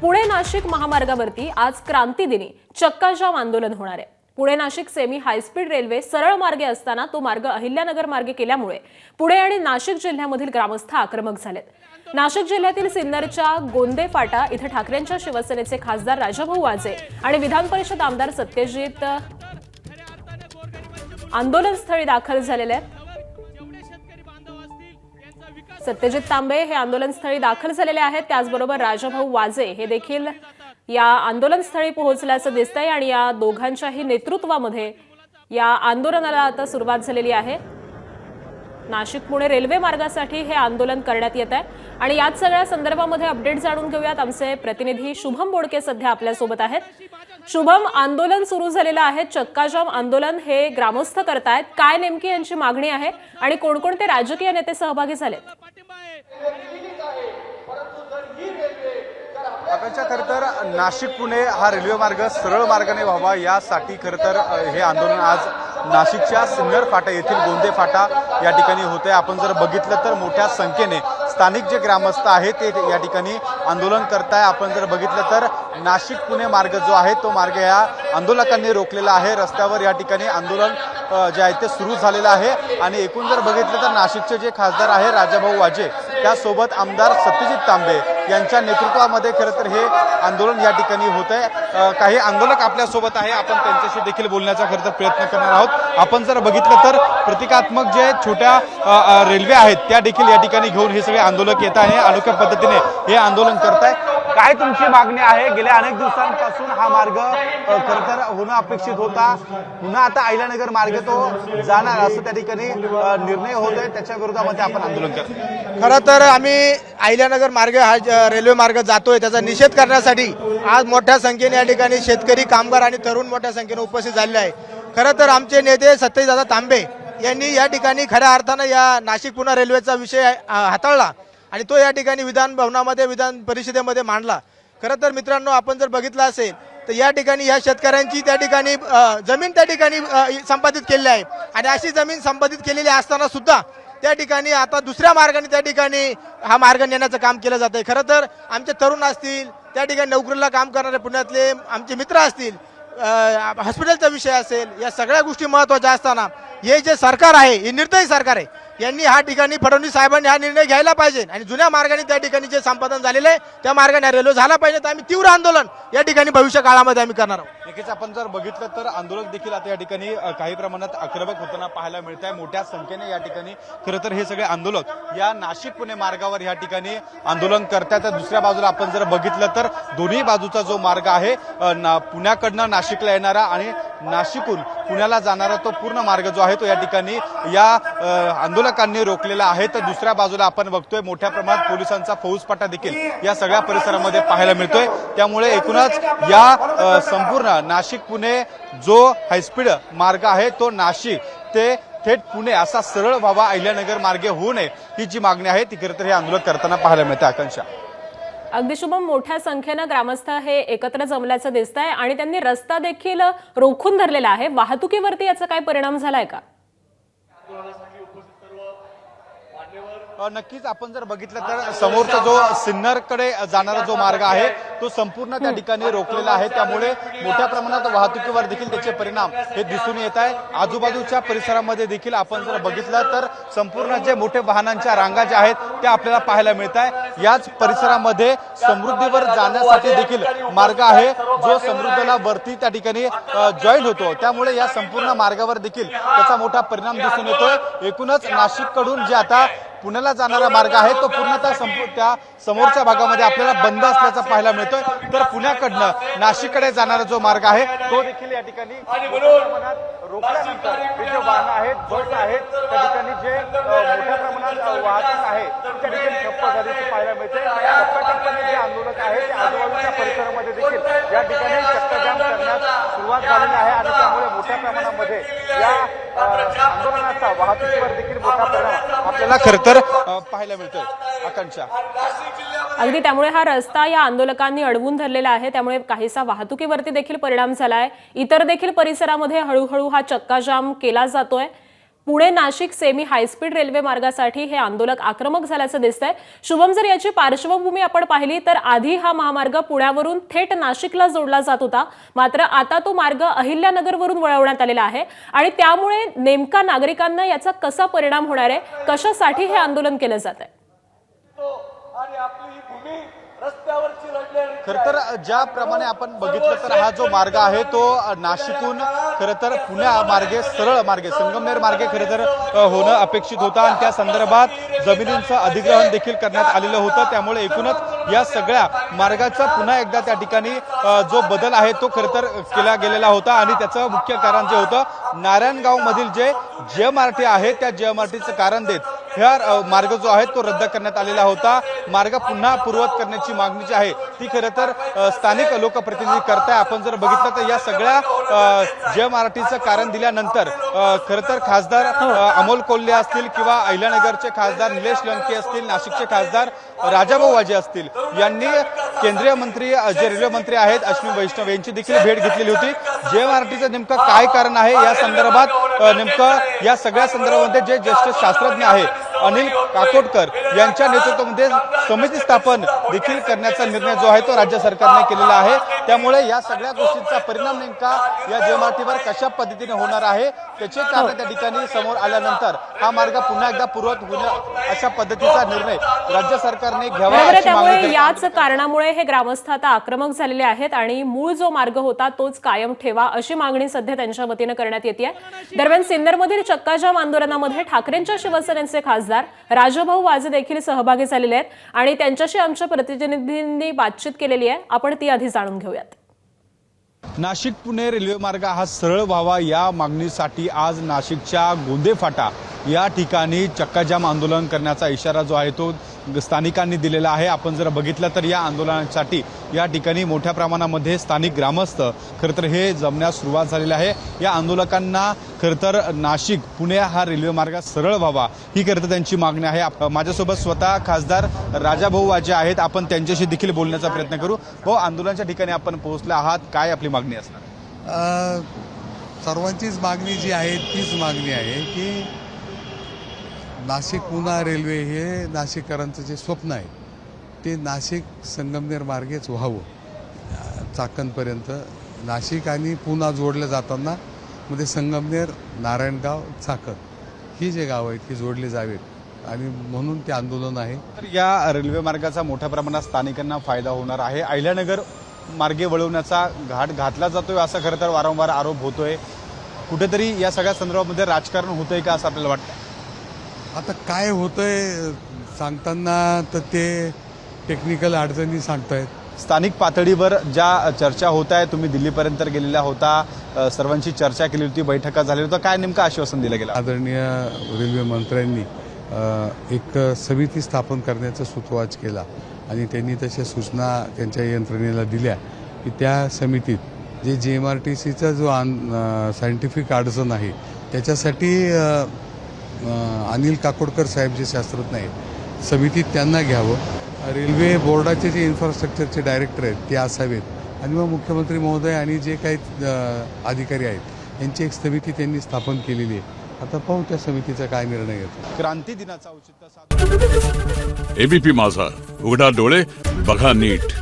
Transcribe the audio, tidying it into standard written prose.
पुणे नाशिक महामार्गावरती आज क्रांतीदिनी चक्काजाम आंदोलन होणार आहे। Pune Nashik semi high speed railway सरळ मार्गे असताना तो मार्ग अहिल्यानगर मार्गे केल्यामुळे पुणे आणि नाशिक जिल्ह्यामधील ग्रामस्थ आक्रमक झालेत। नाशिक जिल्ह्यातील सिन्नरच्या गोंदे फाटा इथे ठाकरेंच्या शिवसेनेचे खासदार राजाभाऊ वाजे आणि विधान परिषद आमदार सत्यजित आंदोलनस्थळी दाखल झालेले आहेत। सत्यजित तांबे हे आंदोलनस्थळी दाखल झालेले आहेत। त्याचबरोबर राजाभाऊ वाजे हे देखील या आंदोलनस्थळी पोहोचल्याचं दिसतंय आणि या दोघांच्याही नेतृत्वामध्ये या आंदोलनाला आता सुरुवात झालेली आहे। नाशिक पुणे रेल्वे मार्गासाठी हे आंदोलन करण्यात येत आहे आणि याच सगळ्या संदर्भामध्ये अपडेट जाणून घेऊयात। आमचे प्रतिनिधी शुभम बोडके सध्या आपल्या सोबत आहेत। शुभम, आंदोलन सुरू झालेलं आहे, चक्काजाम आंदोलन हे ग्रामस्थ करतायत, काय नेमकी यांची मागणी आहे आणि कोणकोणते राजकीय नेते सहभागी झालेत? खरं तर नाशिक पुणे हा रेल्वे मार्ग सरळ मार्गाने व्हावा यासाठी खरं तर हे आंदोलन आज नाशिकच्या सिन्नर फाटा येथील गोंदे फाटा या ठिकाणी होते। आपण जर बघितलं तर मोठ्या संख्येने स्थानिक जे ग्रामस्थ आहेत ते या ठिकाणी आंदोलन करताय। आपण जर बघितलं तर नाशिक पुणे मार्ग जो आहे तो मार्ग या आंदोलकांनी रोखलेला आहे। रस्त्यावर या ठिकाणी आंदोलन जे आहे ते सुरू झालेलं आहे आणि एकूण जर बघितलं तर नाशिकचे जे खासदार आहे राजाभाऊ वाजे त्यासोबत आमदार सत्यजित तांबे यांच्या नेतृत्वामध्ये खरं तर हे आंदोलन या ठिकाणी होत आहे। काही आंदोलक आपल्यासोबत आहे, आपण त्यांच्याशी देखील बोलण्याचा खरं तर प्रयत्न करणार आहोत। आपण जर बघितलं तर प्रतिकात्मक जे छोट्या रेल्वे आहेत त्या देखील या ठिकाणी घेऊन हे सगळे आंदोलक येत आहे, अनोख्या पद्धतीने हे आंदोलन करताय। काय तुमची मागणी आहे? गेल्या अनेक दिवसांपासून हा मार्ग खरं तर होणं अपेक्षित होता, पुन्हा आता अहिल्यानगर मार्ग तो जाणार असं त्या ठिकाणी निर्णय होतोय, त्याच्या विरोधामध्ये आपण आंदोलन करतो। खरं तर आम्ही अहिल्यानगर मार्ग हा रेल्वे मार्ग जातोय त्याचा निषेध करण्यासाठी आज मोठ्या संख्येने या ठिकाणी शेतकरी, कामगार आणि तरुण मोठ्या संख्येने उपस्थित झालेले आहे। खरं तर आमचे नेते सत्यजितदादा तांबे यांनी या ठिकाणी खऱ्या अर्थानं या नाशिक पुणे रेल्वेचा विषय हाताळला आणि तो या ठिकाणी विधान भवनामध्ये, विधान परिषदेमध्ये मांडला। खरं तर मित्रांनो, आपण जर बघितलं असेल तर या ठिकाणी या शेतकऱ्यांची त्या ठिकाणी जमीन त्या ठिकाणी संपादित केलेली आहे आणि अशी जमीन संपादित केलेली असताना सुद्धा त्या ठिकाणी आता दुसऱ्या मार्गाने त्या ठिकाणी हा मार्ग नेण्याचं काम केलं जातंय। खरं तर आमचे तरुण असतील, त्या ठिकाणी नोकरीला काम करणारे पुण्यातले आमचे मित्र असतील, हॉस्पिटलचा विषय असेल, या सगळ्या गोष्टी महत्त्वाच्या असताना हे जे सरकार आहे हे निर्दयी सरकार आहे। यांनी हा ठिकाणी फडणवीस साहेबांनी हा निर्णय घ्यायला पाहिजे आणि जुन्या मार्गाने त्या ठिकाणी जे संपादन झालेलं आहे त्या मार्गाने रेल्वे झाला पाहिजे। तर आम्ही तीव्र आंदोलन या ठिकाणी भविष्य काळामध्ये आम्ही करणार आहोत। नक्कीच आपण जर बघितलं तर आंदोलक देखील आता या ठिकाणी काही प्रमाणात आक्रमक होताना पाहायला मिळत आहे। मोठ्या संख्येने या ठिकाणी खरं तर हे सगळे आंदोलक या नाशिक पुणे मार्गावर या ठिकाणी आंदोलन करतात। तर दुसऱ्या बाजूला आपण जर बघितलं तर दोन्ही बाजूचा जो मार्ग आहे पुण्याकडनं नाशिकला येणारा आणि नाशिकहून पुण्याला जाणारा तो पूर्ण मार्ग जो आहे तो या ठिकाणी या आंदोलकांनी रोखलेला आहे। तर दुसऱ्या बाजूला आपण बघतोय मोठ्या प्रमाणात पोलिसांचा फौजफाटा देखील या सगळ्या परिसरामध्ये पाहायला मिळतोय। त्यामुळे एकूणच या संपूर्ण नाशिक पुणे जो हायस्पीड मार्ग आहे तो नाशिक ते थेट पुणे असा सरळ व्हावा, अहिल्यानगर मार्गे होऊ नये ही जी मागणी आहे ती खरं तर हे आंदोलन करताना पाहायला मिळते। आकांक्षा, अगदी शुभम, मोठ्या संख्येनं ग्रामस्थ हे एकत्र जमल्याचं दिसतंय आणि त्यांनी रस्ता देखील रोखून धरलेला आहे। वाहतुकीवरती याचा काय परिणाम झालाय का? नक्कीच आपण जर बघितलं तर समोरचा जो सिन्नरकडे जाणारा जो मार्ग आहे तो संपूर्ण त्या ठिकाणी रोखलेला आहे। त्यामुळे मोठ्या प्रमाणात वाहतुकीवर देखील त्याचे परिणाम हे दिसून येत आहे। आजूबाजूच्या परिसरामध्ये देखील आपण जर बघितलं तर संपूर्ण जे मोठे वाहनांच्या रांगा ज्या आहेत त्या आपल्याला पाहायला मिळत आहे। याच परिसरामध्ये समृद्धीवर जाण्यासाठी देखील मार्ग आहे जो समृद्धीला वरती त्या ठिकाणी जॉईन होतो। त्यामुळे या संपूर्ण मार्गावर देखील त्याचा मोठा परिणाम दिसून येतोय। एकूणच नाशिककडून जे आता पुण्याला जाणारा मार्ग आहे तो पूर्णतः त्या समोरच्या भागामध्ये आपल्याला बंद असल्याचं पाहायला मिळतोय। तर पुण्याकडनं नाशिककडे जाणारा जो मार्ग आहे तो देखील या ठिकाणी रोखल्यानंतर हे जे वाहनं आहेत, बस आहेत, त्या ठिकाणी जे मोठ्या प्रमाणात वाहतूक आहे त्या ठिकाणी ठप्प झाल्याचं पाहायला मिळते। टप्प्याटप्प्याने जे आंदोलक आहे ते आजूबाजूच्या परिसरामध्ये देखील या ठिकाणी चक्काजाम करण्यास सुरुवात झालेली आहे आणि त्यामुळे मोठ्या प्रमाणामध्ये या आंदोलनाचा वाहतुकीवर देखील मोठा परिणाम आपल्याला खरं तर पाहायला मिळतोय। आकांक्षा, अगदी त्यामुळे हा रस्ता या आंदोलकांनी अडवून धरलेला आहे, त्यामुळे काहीसा वाहतुकीवरती देखील परिणाम झालाय। इतर देखील परिसरामध्ये हळूहळू हा चक्काजाम केला जातोय। Pune Nashik semi high speed railway मार्गासाठी हे आंदोलक आक्रमक झाल्याचं दिसतंय. शुभम, जर याची पार्श्वभूमी आपण पाहिली तर आधी हा महामार्ग पुण्यावरून थेट नाशिकला जोडला जात होता, मात्र आता तो मार्ग अहिल्यानगरवरून वळवण्यात आलेला आहे आणि त्यामुळे नेमका नागरिकांना याचा कसा परिणाम होणार आहे, कशासाठी हे आंदोलन केलं जात आहे? खर तर ज्याप्रमाणे आपण बघितलं तर हा जो मार्ग आहे तो नाशिकहून खरं तर पुण्या मार्गे सरळ मार्गे संगमनेर मार्गे खरं तर होणं अपेक्षित होतं आणि त्या संदर्भात जमिनींचं अधिग्रहण देखील करण्यात आलेलं होतं. त्यामुळे एकूणच या सगळ्या मार्गाचा पुन्हा एकदा त्या ठिकाणी जो बदल आहे तो खरं तर केला गेलेला होता आणि त्याचं मुख्य कारण जे होतं नारायणगाव मधील जे JMRT आहे त्या JMRTचं कारण देत हा मार्ग जो आहे तो रद्द करण्यात आलेला होता. मार्ग पुन्हा पूर्ववत करण्याची मागणी जी आहे ती खरं तर स्थानिक लोकप्रतिनिधी करताय. आपण जर बघितलं तर या सगळ्या JMRTचं कारण दिल्यानंतर खरं तर खासदार अमोल कोल्हे असतील किंवा अहिल्यानगरचे खासदार निलेश लंके असतील, नाशिकचे खासदार राजाभाऊ वाजे असतील यांनी केंद्रीय मंत्री जे रेल्वे मंत्री आहेत अश्विनी वैष्णव यांची देखील भेट घेतलेली होती. JMRTचं नेमकं काय कारण आहे या संदर्भात नेमकं या सगळ्या संदर्भामध्ये जे ज्येष्ठ शास्त्रज्ञ आहे अनिल काकोडकर यांच्या नेतृत्वामध्ये समिती स्थापन देखील करण्याचा निर्णय जो आहे तो राज्य सरकारने केलेला आहे. त्यामुळे या सगळ्या गोष्टींचा परिणाम नेमका या JMRTवर कशा पद्धतीने होणार आहे त्याचे कारण त्या ठिकाणी समोर आल्यानंतर हा मार्ग पुन्हा एकदा पूर्ववत होणं अशा पद्धतीचा निर्णय राज्य सरकारने घ्यावा बरोबर आहे. अशी मागणी त्यामुळे याच कारणामुळे हे ग्रामस्थ आता आक्रमक झालेले आहेत आणि मूळ जो मार्ग होता तोच कायम ठेवा अशी मागणी सध्या त्यांच्या वतीनं करण्यात येते. दरम्यान सिन्नरमधील चक्काजाम आंदोलनामध्ये ठाकरेंच्या शिवसेनेचे खासदार राजाभाऊ वाजे देखील सहभागी झालेले आहेत आणि त्यांच्याशी आमच्या प्रतिनिधींनी बातचीत केलेली आहे. आपण ती आधी जाणून घेऊयात. नाशिक पुणे रेल्वे मार्ग हा सरळ व्हावा या मागणीसाठी आज नाशिकच्या गोंदे फाटा या ठिकाणी चक्काजाम आंदोलन करण्याचा इशारा जो आहे तो स्थानिकांनी दिलेला आहे. आपण जर बघितलं तर या आंदोलनासाठी या ठिकाणी मोठ्या प्रमाणामध्ये स्थानिक ग्रामस्थ खरं तर हे जमण्यास सुरुवात झालेली आहे. या आंदोलकांना खरं तर नाशिक पुणे हा रेल्वे मार्ग सरळ व्हावा ही खरं तर त्यांची मागणी आहे. माझ्यासोबत स्वतः खासदार राजाभाऊ वाजे आहेत. आपण त्यांच्याशी देखील बोलण्याचा प्रयत्न करू. भाऊ, आंदोलनाच्या ठिकाणी आपण पोहोचले आहात, काय आपली मागणी असणार? सर्वांचीच मागणी जी आहे तीच मागणी आहे की नाशिक पुणे रेल्वे हे नाशिककरांचं जे स्वप्न आहे ते नाशिक संगमनेर मार्गेच व्हावं चाकणपर्यंत. नाशिक आणि पुणे जोडलं जाताना मध्ये संगमनेर, नारायणगाव, चाकण ही जे गावं आहेत ती जोडली जावेत आणि म्हणून ते आंदोलन आहे. तर या रेल्वे मार्गाचा मोठ्या प्रमाणात स्थानिकांना फायदा होणार आहे. अहिल्यानगर मार्गे वळवण्याचा घाट घातला जातोय असा खरं तर वारंवार आरोप होतोय. कुठेतरी या सगळ्या संदर्भामध्ये राजकारण होतंय का असं आपल्याला वाटतं? आता काय होतंय सांगताना तर ते टेक्निकल अडचणी सांगतायत. स्थानिक पातळीवर ज्या चर्चा होत आहे, तुम्ही दिल्लीपर्यंत गेलेला होता, सर्वांची चर्चा केली होती, बैठका झाली होती, काय नेमकं आश्वासन दिलं गेलं? आदरणीय रेल्वे मंत्र्यांनी एक समिती स्थापन करण्याचा सुतोवाच केला आणि त्यांनी तशा सूचना त्यांच्या यंत्रणेला दिल्या की त्या समितीत जे JMRTCचा जो सायंटिफिक अडचण आहे त्याच्यासाठी अनिल काकोडकर साहेब जे शास्त्रज्ञ आहेत समितीत त्यांना घ्यावं. रेल्वे बोर्डाचे जे इन्फ्रास्ट्रक्चरचे डायरेक्टर आहेत ते असावेत आणि मग मुख्यमंत्री महोदय आणि जे काही अधिकारी आहेत यांची एक समिती त्यांनी स्थापन केलेली आहे. आता पाहू त्या समितीचा काय निर्णय येतो. क्रांती दिनाचा औचित्य साधून ABP माझा, उघडा डोळे बघा नीट.